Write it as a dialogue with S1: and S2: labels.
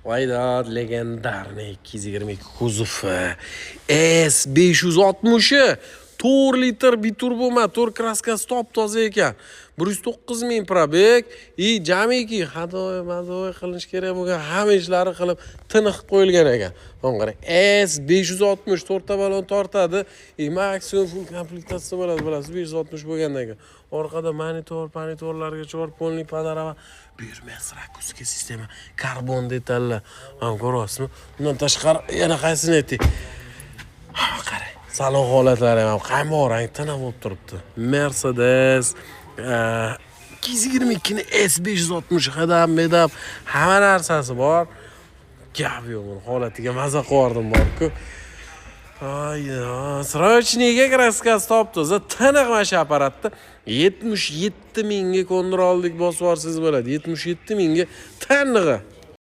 S1: Voydod legendarniy 222 kuzovi S560 4 litr biturbo motor, kraskasi top-toza ekan. 109 ming probeg. Jamiki hadoy qilinish kerak bo'lgan hamma ishlarni qilib tiniq qo'yilgan ekan. Mana S560 to'rtta balon tortadi. Maksimum full komplektatsiya bo'ladi, bilasiz, 560 bo'lgandan keyin. Orqada monitorlarga chor polni panorama, buyurmas rakuska sistema, karbon detallar. Ham ko'ryapsizmi? Undan tashqari yana qaysini ayting? Qarang, salon holatlari ham qaymoq rang tana bo'lib turibdi. Mercedes 222 ni S560 hadab medab hamma narsasi bor. Gap yo'q, buni holatiga maza qildim bor-ku. Srochniga kraskasi top-toza, tiniq mash apparatda 77 mingga ko'ndira oldik, bosib olsangiz bo'ladi. 77 mingga tanig'i.